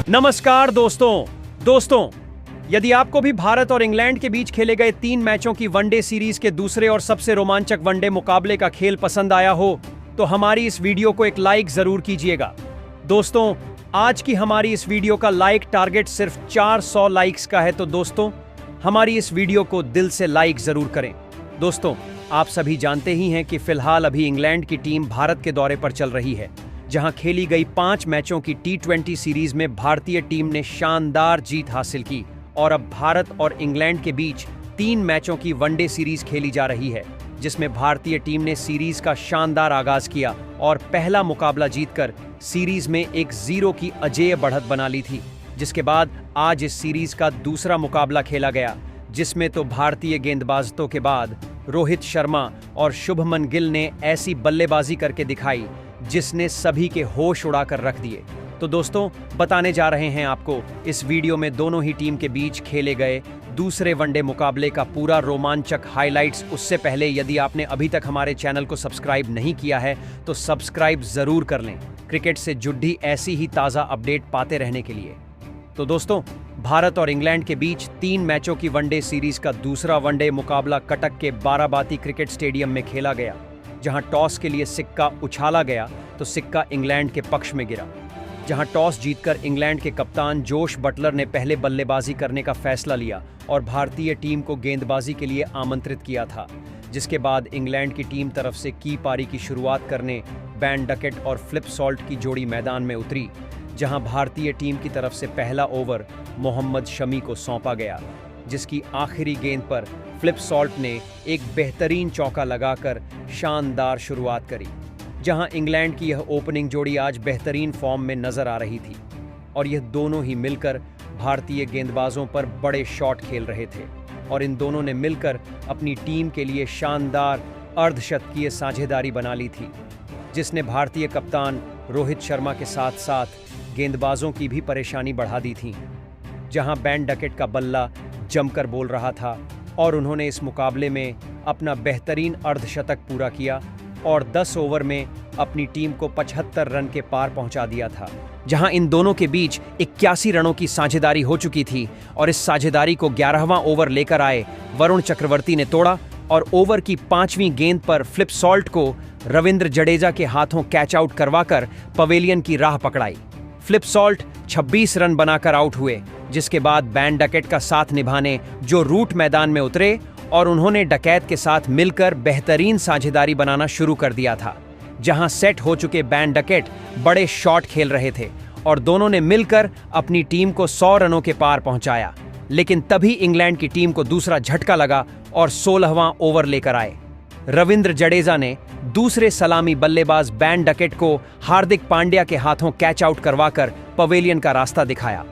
नमस्कार दोस्तों, यदि आपको भी भारत और इंग्लैंड के बीच खेले गए 3 मैचों की वनडे सीरीज के दूसरे और सबसे रोमांचक वनडे मुकाबले का खेल पसंद आया हो तो हमारी इस वीडियो को एक लाइक जरूर कीजिएगा। दोस्तों, आज की हमारी इस वीडियो का लाइक टारगेट सिर्फ 400 लाइक्स का है, तो दोस्तों हमारी इस वीडियो को दिल से लाइक जरूर करें। दोस्तों, आप सभी जानते ही हैं कि फिलहाल अभी इंग्लैंड की टीम भारत के दौरे पर चल रही है, जहां खेली गई 5 मैचों की T20 सीरीज में भारतीय टीम ने शानदार जीत हासिल की और अब भारत और इंग्लैंड के बीच 3 मैचों की वनडे सीरीज खेली जा रही है, जिसमें भारतीय टीम ने सीरीज का शानदार आगाज किया और पहला मुकाबला जीतकर सीरीज में 1-0 की अजेय बढ़त बना ली थी। जिसके बाद आज इस सीरीज का दूसरा मुकाबला खेला गया, जिसमें तो भारतीय गेंदबाजों के बाद रोहित शर्मा और शुभमन गिल ने ऐसी बल्लेबाजी करके दिखाई जिसने सभी के होश उड़ाकर रख दिए। तो दोस्तों, बताने जा रहे हैं आपको इस वीडियो में दोनों ही टीम के बीच खेले गए दूसरे वनडे मुकाबले का पूरा रोमांचक हाइलाइट्स। उससे पहले यदि आपने अभी तक हमारे चैनल को सब्सक्राइब नहीं किया है तो सब्सक्राइब जरूर कर लें, क्रिकेट से जुड़ी ऐसी ही ताज़ा अपडेट पाते रहने के लिए। तो दोस्तों, भारत और इंग्लैंड के बीच 3 मैचों की वनडे सीरीज का दूसरा वनडे मुकाबला कटक के बाराबाती क्रिकेट स्टेडियम में खेला गया, जहां टॉस के लिए सिक्का उछाला गया तो सिक्का इंग्लैंड के पक्ष में गिरा। जहां टॉस जीतकर इंग्लैंड के कप्तान जोश बटलर ने पहले बल्लेबाजी करने का फैसला लिया और भारतीय टीम को गेंदबाजी के लिए आमंत्रित किया था। जिसके बाद इंग्लैंड की टीम तरफ से की पारी की शुरुआत करने बैन डकेट और फ्लिप सॉल्ट की जोड़ी मैदान में उतरी, जहां भारतीय टीम की तरफ से पहला ओवर मोहम्मद शमी को सौंपा गया, जिसकी आखिरी गेंद पर फ्लिप सॉल्ट ने एक बेहतरीन चौका लगाकर शानदार शुरुआत करी। जहां इंग्लैंड की यह ओपनिंग जोड़ी आज बेहतरीन फॉर्म में नजर आ रही थी और यह दोनों ही मिलकर भारतीय गेंदबाजों पर बड़े शॉट खेल रहे थे और इन दोनों ने मिलकर अपनी टीम के लिए शानदार अर्धशतकीय साझेदारी बना ली थी, जिसने भारतीय कप्तान रोहित शर्मा के साथ साथ गेंदबाजों की भी परेशानी बढ़ा दी थी। जहां बैन डकेट का बल्ला जमकर बोल रहा था और उन्होंने इस मुकाबले में अपना बेहतरीन अर्धशतक पूरा किया और 10 ओवर में अपनी टीम को 75 रन के पार पहुंचा दिया था। जहां इन दोनों के बीच 81 रनों की साझेदारी हो चुकी थी और इस साझेदारी को 11वां ओवर लेकर आए वरुण चक्रवर्ती ने तोड़ा और ओवर की 5वीं गेंद पर फ्लिप सॉल्ट को रविंद्र जडेजा के हाथों कैच आउट करवाकर पवेलियन की राह पकड़ाई। फ्लिप सॉल्ट 26 रन बनाकर आउट हुए, जिसके बाद बैन डकेट का साथ निभाने जो रूट मैदान में उतरे और उन्होंने डकैत के साथ मिलकर बेहतरीन साझेदारी बनाना शुरू कर दिया था। जहां सेट हो चुके बैन डकेट बड़े शॉट खेल रहे थे और दोनों ने मिलकर अपनी टीम को 100 रनों के पार पहुंचाया। लेकिन तभी इंग्लैंड की टीम को दूसरा झटका लगा और 16वां ओवर लेकर आए। रविंद्र जडेजा ने दूसरे सलामी बल्लेबाज बैन डकेट को हार्दिक पांड्या के हाथों कैच आउट करवाकर पवेलियन का रास्ता दिखाया।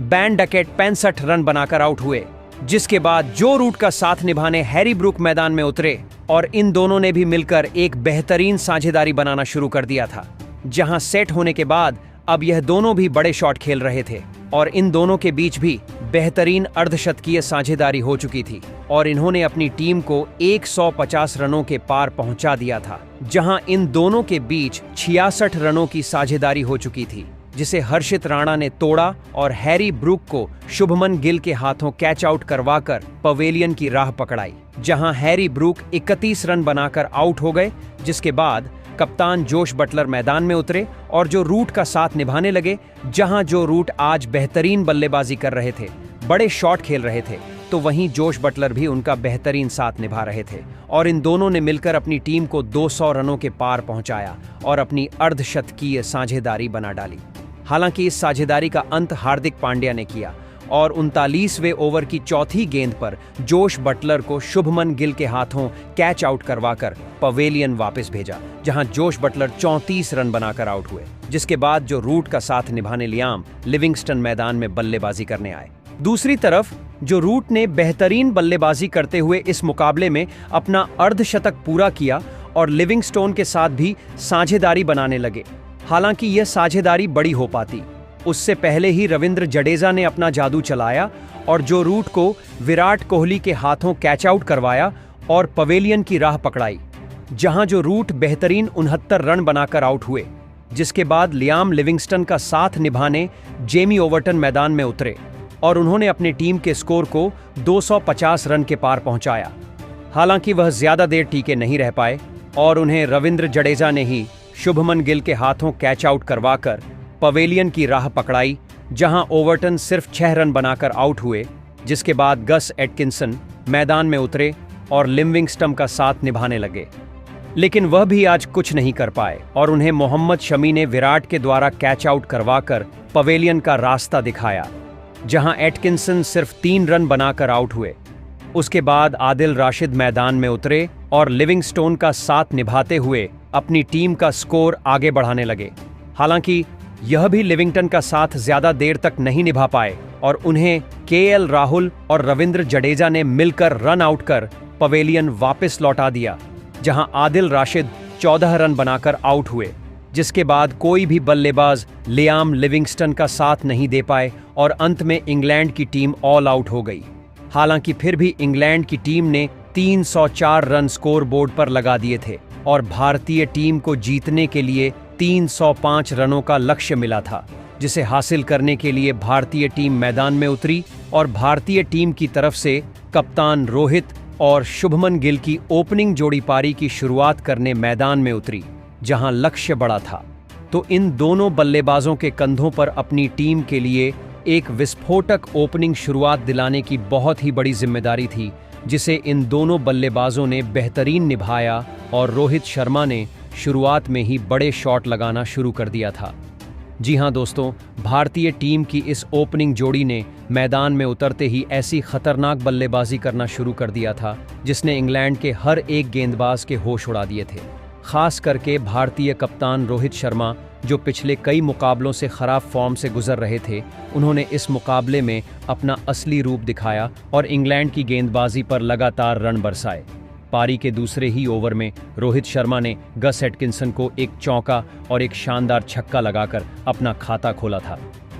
बैन डकेट 65 रन बनाकर आउट हुए, जिसके बाद जो रूट का साथ निभाने हैरी ब्रूक मैदान में उतरे और इन दोनों ने भी मिलकर एक बेहतरीन साझेदारी बनाना शुरू कर दिया था। जहां सेट होने के बाद अब यह दोनों भी बड़े शॉट खेल रहे थे और इन दोनों के बीच भी बेहतरीन अर्धशतकीय साझेदारी हो चुकी थी और इन्होंने अपनी टीम को 150 रनों के पार पहुंचा दिया था। जहां इन दोनों के बीच 66 रनों की साझेदारी हो चुकी थी, जिसे हर्षित राणा ने तोड़ा और हैरी ब्रूक को शुभमन गिल के हाथों कैच आउट करवाकर पवेलियन की राह पकड़ाई। जहां हैरी ब्रूक 31 रन बनाकर आउट हो गए, जिसके बाद कप्तान जोश बटलर मैदान में उतरे और जो रूट का साथ निभाने लगे। जहां जो रूट आज बेहतरीन बल्लेबाजी कर रहे थे, बड़े शॉट खेल रहे थे, तो वहीं जोश बटलर भी उनका बेहतरीन साथ निभा रहे थे और इन दोनों ने मिलकर अपनी टीम को 200 रनों के पार पहुंचाया और अपनी अर्धशतकीय साझेदारी बना डाली। हालांकि इस साझेदारी का अंत हार्दिक पांड्या ने किया और 39वें ओवर की चौथी गेंद पर जोश बटलर को शुभमन गिल के हाथों कैच आउट करवाकर पवेलियन वापस भेजा, जहां जोश बटलर 34 रन बनाकर आउट हुए। जिसके बाद जो रूट का साथ निभाने लियाम लिविंगस्टन मैदान में बल्लेबाजी करने आए। दूसरी तरफ जो रूट ने बेहतरीन बल्लेबाजी करते हुए इस मुकाबले में अपना अर्धशतक पूरा किया और लिविंगस्टोन के साथ भी साझेदारी बनाने लगे। हालांकि यह साझेदारी बड़ी हो पाती, उससे पहले ही रविंद्र जडेजा ने अपना जादू चलाया और जो रूट को विराट कोहली के हाथों कैच आउट करवाया और पवेलियन की राह पकड़ाई, जहां जो रूट बेहतरीन 69 रन बनाकर आउट हुए। जिसके बाद लियाम लिविंगस्टन का साथ निभाने जेमी ओवर्टन मैदान में उतरे और उन्होंने अपनी टीम के स्कोर को 250 रन के पार पहुंचाया। हालांकि वह ज्यादा देर टीके नहीं रह पाए और उन्हें रविंद्र जडेजा ने ही शुभमन गिल के हाथों कैच आउट करवाकर पवेलियन की राह पकड़ाई, जहां ओवर्टन सिर्फ 6 रन बनाकर आउट हुए, जिसके बाद गस एटकिंसन मैदान में उतरे और लिविंगस्टन का साथ निभाने लगे। लेकिन वह भी आज कुछ नहीं कर पाए और उन्हें मोहम्मद शमी ने विराट के द्वारा कैच आउट करवाकर पवेलियन का रास्ता दिखाया, जहां एटकिंसन सिर्फ 3 रन बनाकर आउट हुए। उसके बाद आदिल राशिद मैदान में उतरे और लिविंगस्टोन का साथ निभाते हुए अपनी टीम का स्कोर आगे बढ़ाने लगे। हालांकि यह भी लिविंगस्टन का साथ ज्यादा देर तक नहीं निभा पाए और उन्हें केएल राहुल और रविंद्र जडेजा ने मिलकर रन आउट कर पवेलियन वापस लौटा दिया, जहां आदिल राशिद 14 रन बनाकर आउट हुए, जिसके बाद कोई भी बल्लेबाज लियाम लिविंगस्टन का साथ नहीं दे पाए और अंत में इंग्लैंड की टीम ऑल आउट हो गई। हालांकि फिर भी इंग्लैंड की टीम ने 304 रन स्कोर बोर्ड पर लगा दिए थे और भारतीय टीम को जीतने के लिए 305 रनों का लक्ष्य मिला था, जिसे हासिल करने के लिए भारतीय टीम मैदान में उतरी और भारतीय टीम की तरफ से कप्तान रोहित और शुभमन गिल की ओपनिंग जोड़ी पारी की शुरुआत करने मैदान में उतरी, जहां लक्ष्य बड़ा था। तो इन दोनों बल्लेबाजों के कंधों पर अपनी टीम के लिए एक विस्फोटक ओपनिंग शुरुआत दिलाने की बहुत ही बड़ी जिम्मेदारी थी, जिसे इन दोनों बल्लेबाजों ने बेहतरीन निभाया और रोहित शर्मा ने शुरुआत में ही बड़े शॉट लगाना शुरू कर दिया था। जी हां दोस्तों, भारतीय टीम की इस ओपनिंग जोड़ी ने मैदान में उतरते ही ऐसी खतरनाक बल्लेबाजी करना शुरू कर दिया था, जिसने इंग्लैंड के हर एक गेंदबाज के होश उड़ा दिए थे। खास करके भारतीय कप्तान रोहित शर्मा, जो पिछले कई मुकाबलों से खराब फॉर्म से गुजर रहे थे, उन्होंने इस मुकाबले में अपना असली रूप दिखाया और इंग्लैंड की गेंदबाजी पर लगातार रन बरसाए। पारी के दूसरे ही ओवर में रोहित शर्मा ने गस एटकिंसन को एक चौका और एक शानदार छक्का लगाकर अपना खाता खोला था।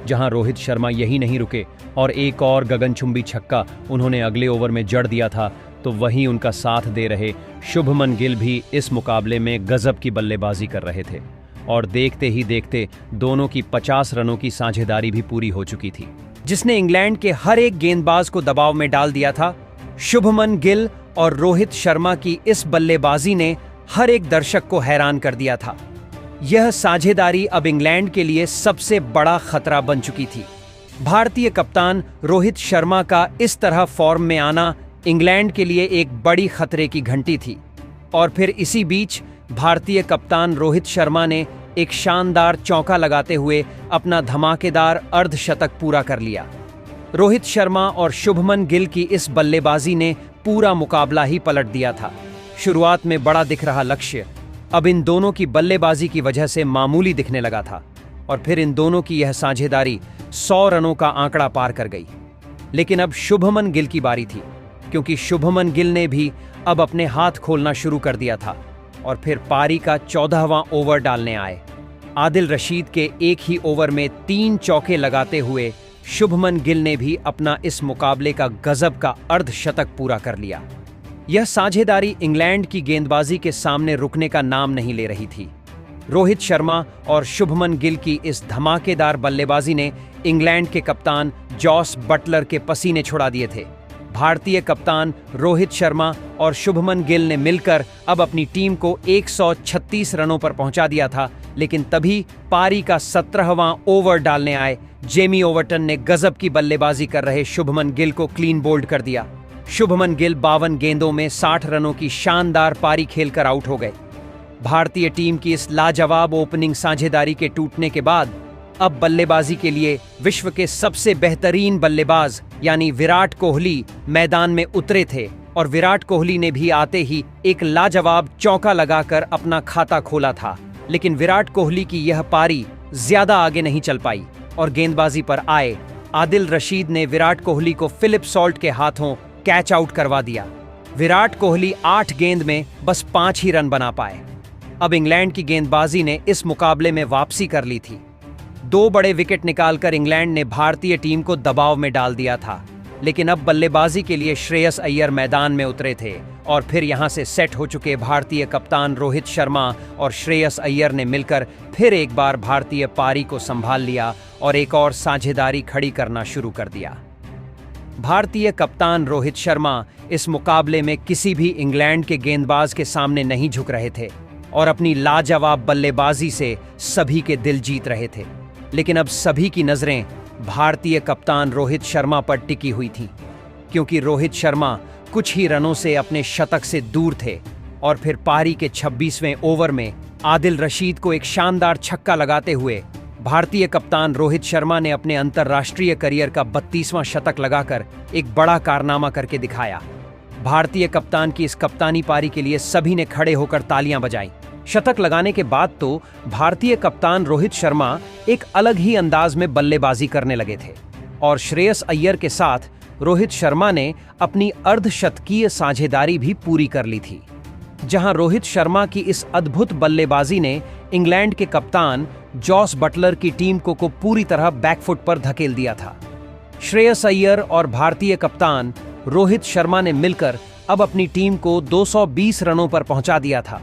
जहां रोहित शर्मा यही नहीं रुके और एक और गगनचुंबी छक्का उन्होंने अगले ओवर में जड़ दिया था, तो वहीं उनका साथ दे रहे शुभमन गिल भी इस मुकाबले में गजब की बल्लेबाजी कर रहे थे और देखते ही देखते दोनों की 50 रनों की साझेदारी भी पूरी हो चुकी थी, जिसने इंग्लैंड के हर एक गेंदबाज को दबाव में डाल दिया था। शुभमन गिल और रोहित शर्मा की इस बल्लेबाजी ने हर एक दर्शक को हैरान कर दिया था। यह साझेदारी अब इंग्लैंड के लिए सबसे बड़ा खतरा बन चुकी थी। भारतीय कप्तान रोहित शर्मा का इस तरह फॉर्म में आना इंग्लैंड के लिए एक बड़ी खतरे की घंटी थी और फिर इसी बीच भारतीय कप्तान रोहित शर्मा ने एक शानदार चौका लगाते हुए अपना धमाकेदार अर्धशतक पूरा कर लिया। रोहित शर्मा और शुभमन गिल की इस बल्लेबाजी ने पूरा मुकाबला ही पलट दिया था। शुरुआत में बड़ा दिख रहा लक्ष्य अब इन दोनों की बल्लेबाजी की वजह से मामूली दिखने लगा था और फिर इन दोनों की यह साझेदारी 100 रनों का आंकड़ा पार कर गई। लेकिन अब शुभमन गिल की बारी थी, क्योंकि शुभमन गिल ने भी अब अपने हाथ खोलना शुरू कर दिया था और फिर पारी का 14वां ओवर डालने आए। आदिल रशीद के एक ही ओवर में 3 चौके लगाते हुए शुभमन गिल ने भी अपना इस मुकाबले का गजब का अर्धशतक पूरा कर लिया। यह साझेदारी इंग्लैंड की गेंदबाजी के सामने रुकने का नाम नहीं ले रही थी। रोहित शर्मा और शुभमन गिल की इस धमाकेदार बल्लेबाजी ने इंग्लैंड के कप्तान जॉस बटलर के पसीने छुड़ा दिए थे। भारतीय कप्तान रोहित शर्मा और शुभमन गिल ने मिलकर अब अपनी टीम को 136 रनों पर पहुंचा दिया था, लेकिन तभी पारी का 17वां ओवर डालने आए जेमी ओवर्टन ने गजब की बल्लेबाजी कर रहे शुभमन गिल को क्लीन बोल्ड कर दिया। शुभमन गिल 52 गेंदों में 60 रनों की शानदार पारी खेलकर आउट हो गए। भारतीय टीम की इस लाजवाब ओपनिंग साझेदारी के टूटने के बाद अब बल्लेबाजी के लिए विश्व के सबसे बेहतरीन बल्लेबाज यानी विराट कोहली मैदान में उतरे थे और विराट कोहली ने भी आते ही एक लाजवाब चौका लगाकर अपना खाता खोला था। लेकिन विराट कोहली की यह पारी ज्यादा आगे नहीं चल पाई और गेंदबाजी पर आए आदिल रशीद ने विराट कोहली को फिलिप सॉल्ट के हाथों कैच आउट करवा दिया। विराट कोहली 8 गेंद में बस 5 ही रन बना पाए। अब इंग्लैंड की गेंदबाजी ने इस मुकाबले में वापसी कर ली थी। 2 बड़े विकेट निकालकर इंग्लैंड ने भारतीय टीम को दबाव में डाल दिया था, लेकिन अब बल्लेबाजी के लिए श्रेयस अय्यर मैदान में उतरे थे और फिर यहां से सेट हो चुके भारतीय कप्तान रोहित शर्मा और श्रेयस अय्यर ने मिलकर फिर एक बार भारतीय पारी को संभाल लिया और एक और साझेदारी खड़ी करना शुरू कर दिया। भारतीय कप्तान रोहित शर्मा इस मुकाबले में किसी भी इंग्लैंड के गेंदबाज के सामने नहीं झुक रहे थे और अपनी लाजवाब बल्लेबाजी से सभी के दिल जीत रहे थे। लेकिन अब सभी की नजरें भारतीय कप्तान रोहित शर्मा पर टिकी हुई थीं, क्योंकि रोहित शर्मा कुछ ही रनों से अपने शतक से दूर थे और फिर पारी के 26वें ओवर में आदिल रशीद को एक शानदार छक्का लगाते हुए भारतीय कप्तान रोहित शर्मा ने अपने अंतर्राष्ट्रीय करियर का 32वां शतक लगाकर एक बड़ा कारनामा करके दिखाया। भारतीय कप्तान की इस कप्तानी पारी के लिए सभी ने खड़े होकर तालियां बजाई। शतक लगाने के बाद तो भारतीय कप्तान रोहित शर्मा एक अलग ही अंदाज में बल्लेबाजी करने लगे थे और श्रेयस अय्यर के साथ रोहित शर्मा ने अपनी अर्धशतकीय साझेदारी भी पूरी कर ली थी, जहां रोहित शर्मा की इस अद्भुत बल्लेबाजी ने इंग्लैंड के कप्तान जॉस बटलर की टीम को पूरी तरह बैकफुट पर धकेल दिया था। श्रेयस अय्यर और भारतीय कप्तान रोहित शर्मा ने मिलकर अब अपनी टीम को 220 रनों पर पहुंचा दिया था,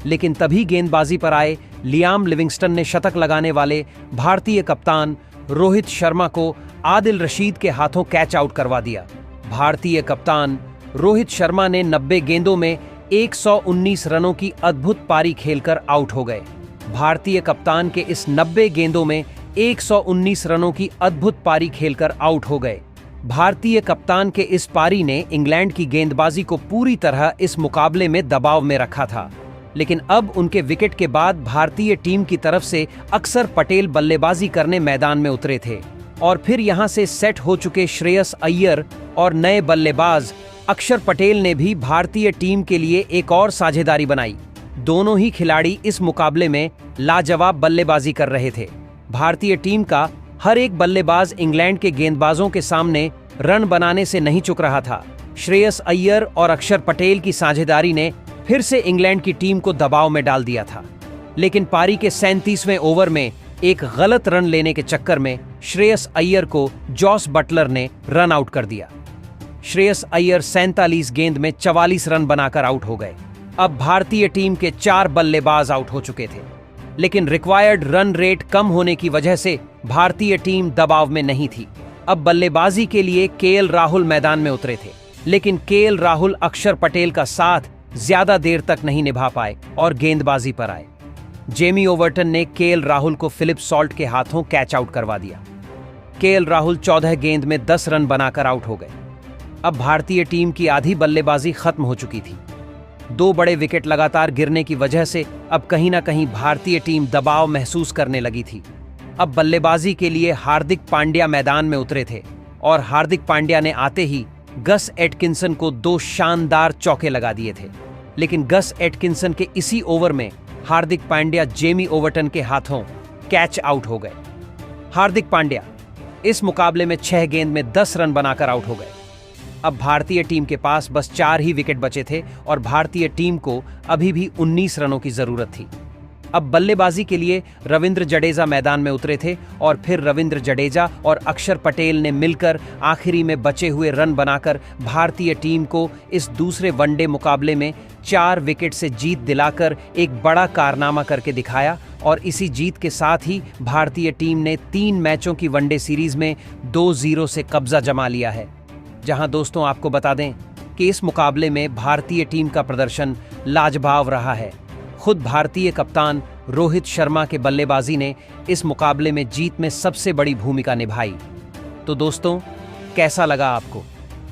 लेकिन तभी गेंदबाजी पर आए लियाम लिविंगस्टन ने शतक लगाने वाले भारतीय कप्तान रोहित शर्मा को आदिल रशीद के हाथों कैच आउट करवा दिया। भारतीय कप्तान रोहित शर्मा ने 90 गेंदों में 119 रनों की अद्भुत पारी खेलकर आउट हो गए। भारतीय कप्तान के इस 90 गेंदों में 119 रनों की अद्भुत पारी खेलकर आउट हो गए। भारतीय कप्तान के इस पारी ने इंग्लैंड की गेंदबाजी को पूरी तरह इस मुकाबले में दबाव में रखा था, लेकिन अब उनके विकेट के बाद भारतीय टीम की तरफ से अक्षर पटेल बल्लेबाजी करने मैदान में उतरे थे और फिर यहां से सेट हो चुके श्रेयस अय्यर और नए बल्लेबाज अक्षर पटेल ने भी भारतीय टीम के लिए एक और साझेदारी बनाई। दोनों ही खिलाड़ी इस मुकाबले में लाजवाब बल्लेबाजी कर रहे थे। भारतीय टीम का हर एक बल्लेबाज इंग्लैंड के गेंदबाजों के सामने रन बनाने से नहीं चूक रहा था। श्रेयस अय्यर और अक्षर पटेल की साझेदारी ने फिर से इंग्लैंड की टीम को दबाव में डाल दिया था, लेकिन पारी के 37वें ओवर में एक गलत रन लेने के चक्कर में श्रेयस अय्यर को जॉस बटलर ने रन आउट कर दिया। श्रेयस अय्यर 47 गेंद में 44 रन बनाकर आउट हो गए। अब भारतीय टीम के 4 बल्लेबाज आउट हो चुके थे, लेकिन रिक्वायर्ड रन रेट कम होने की वजह से भारतीय टीम दबाव में नहीं थी। अब बल्लेबाजी के लिए केएल राहुल मैदान में उतरे थे, लेकिन केएल राहुल अक्षर पटेल का साथ ज्यादा देर तक नहीं निभा पाए और गेंदबाजी पर आए। जेमी ओवर्टन ने केएल राहुल को फिलिप सॉल्ट के हाथों कैच आउट करवा दिया। केएल राहुल 14 गेंद में 10 रन बनाकर आउट हो गए। अब भारतीय टीम की आधी बल्लेबाजी खत्म हो चुकी थी। 2 बड़े विकेट लगातार गिरने की वजह से अब कहीं ना कहीं भारतीय टीम दबाव महसूस करने लगी थी। अब बल्लेबाजी के लिए हार्दिक पांड्या मैदान में उतरे थे और हार्दिक पांड्या ने आते ही गस एटकिंसन को 2 शानदार चौके लगा दिए थे, लेकिन गस एटकिंसन के इसी ओवर में हार्दिक पांड्या जेमी ओवर्टन के हाथों कैच आउट हो गए। हार्दिक पांड्या इस मुकाबले में 6 गेंद में 10 रन बनाकर आउट हो गए। अब भारतीय टीम के पास बस 4 ही विकेट बचे थे और भारतीय टीम को अभी भी 19 रनों की जरूरत थी। अब बल्लेबाजी के लिए रविंद्र जडेजा मैदान में उतरे थे और फिर रविंद्र जडेजा और अक्षर पटेल ने मिलकर आखिरी में बचे हुए रन बनाकर भारतीय टीम को इस दूसरे वनडे मुकाबले में 4 विकेट से जीत दिलाकर एक बड़ा कारनामा करके दिखाया और इसी जीत के साथ ही भारतीय टीम ने 3 मैचों की वनडे सीरीज में 2-0 से कब्जा जमा लिया है। जहां दोस्तों आपको बता दें कि इस मुकाबले में भारतीय टीम का प्रदर्शन लाजवाब रहा है। खुद भारतीय कप्तान रोहित शर्मा के बल्लेबाजी ने इस मुकाबले में जीत में सबसे बड़ी भूमिका निभाई। तो दोस्तों, कैसा लगा आपको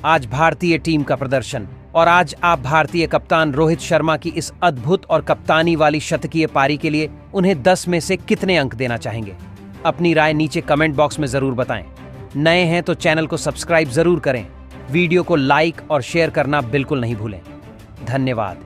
आज भारतीय टीम का प्रदर्शन और आज आप भारतीय कप्तान रोहित शर्मा की इस अद्भुत और कप्तानी वाली शतकीय पारी के लिए उन्हें 10 में से कितने अंक देना चाहेंगे? अपनी राय नीचे कमेंट बॉक्स में जरूर बताएं। नए हैं तो चैनल को सब्सक्राइब जरूर करें। वीडियो को लाइक और शेयर करना बिल्कुल नहीं भूलें। धन्यवाद।